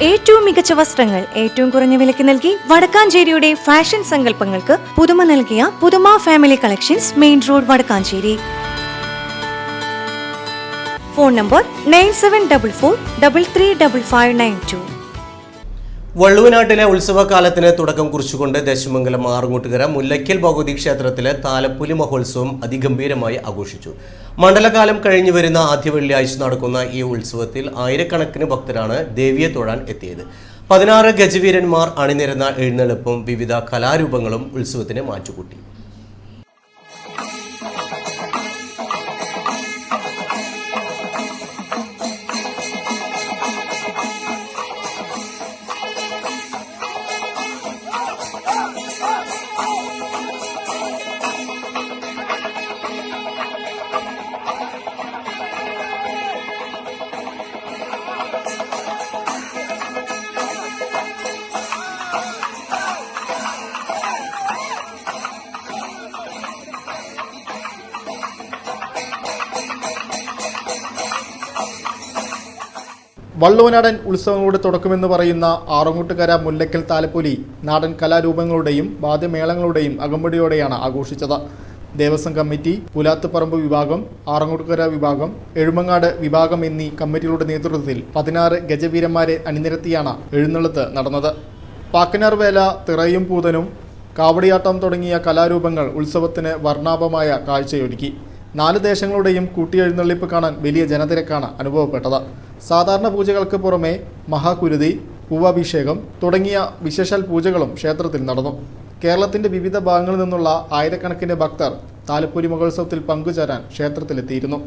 ഏറ്റവും മികച്ച വസ്ത്രങ്ങൾ ഏറ്റവും കുറഞ്ഞ വിലയ്ക്ക് നൽകി വടക്കാഞ്ചേരിയുടെ ഫാഷൻ സങ്കല്പങ്ങൾക്ക് പുതുമ നൽകിയ Puthuma family collections, main road, Vadakkanchery. Phone number 9744335592. വള്ളുവനാട്ടിലെ ഉത്സവകാലത്തിന് തുടക്കം കുറിച്ചുകൊണ്ട് ദേശമംഗലം ആറങ്ങോട്ടുകര മുല്ലയ്ക്കൽ ഭഗവതി ക്ഷേത്രത്തിലെ താലപ്പൊലി മഹോത്സവം അതിഗംഭീരമായി ആഘോഷിച്ചു. മണ്ഡലകാലം കഴിഞ്ഞു വരുന്ന ആദ്യ വെള്ളിയാഴ്ച നടക്കുന്ന ഈ ഉത്സവത്തിൽ ആയിരക്കണക്കിന് ഭക്തരാണ് ദേവിയെ തൊഴാൻ എത്തിയത്. 16 ഗജവീരന്മാർ അണിനിരന്ന എഴുന്നള്ളിപ്പും വിവിധ കലാരൂപങ്ങളും ഉത്സവത്തിന് മാറ്റുകൂട്ടി. വള്ളുവനാടൻ ഉത്സവങ്ങളുടെ തുടക്കമെന്ന് പറയുന്ന ആറങ്ങോട്ടുകര മുല്ലയ്ക്കൽ താലപ്പൊലി നാടൻ കലാരൂപങ്ങളുടെയും വാദ്യമേളങ്ങളുടെയും അകമ്പടിയോടെയാണ് ആഘോഷിച്ചത്. ദേവസ്വം കമ്മിറ്റി, പുലാത്തുപറമ്പ് വിഭാഗം, ആറങ്ങോട്ടുകര വിഭാഗം, എഴുമങ്ങാട് വിഭാഗം എന്നീ കമ്മിറ്റികളുടെ നേതൃത്വത്തിൽ 16 ഗജവീരന്മാരെ അണിനിരത്തിയാണ് എഴുന്നള്ളത്ത് നടന്നത്. പാക്കനാർ വേല, തിറയും പൂതനും, കാവടിയാട്ടം തുടങ്ങിയ കലാരൂപങ്ങൾ ഉത്സവത്തിന് വർണ്ണാഭമായ കാഴ്ചയൊരുക്കി. 4 ദേശങ്ങളുടെയും കൂട്ടിയെഴുന്നള്ളിപ്പ് കാണാൻ വലിയ ജനതിരക്കാണ് അനുഭവപ്പെട്ടത്. സാധാരണ പൂജകൾക്ക് പുറമെ മഹാകുരുതി, പൂവാഭിഷേകം തുടങ്ങിയ വിശേഷാൽ പൂജകളും ക്ഷേത്രത്തിൽ നടന്നു. കേരളത്തിന്റെ വിവിധ ഭാഗങ്ങളിൽ നിന്നുള്ള ആയിരക്കണക്കിന് ഭക്തർ താലപ്പൊലി മഹോത്സവത്തിൽ പങ്കുചേരാൻ ക്ഷേത്രത്തിലെത്തിയിരുന്നു.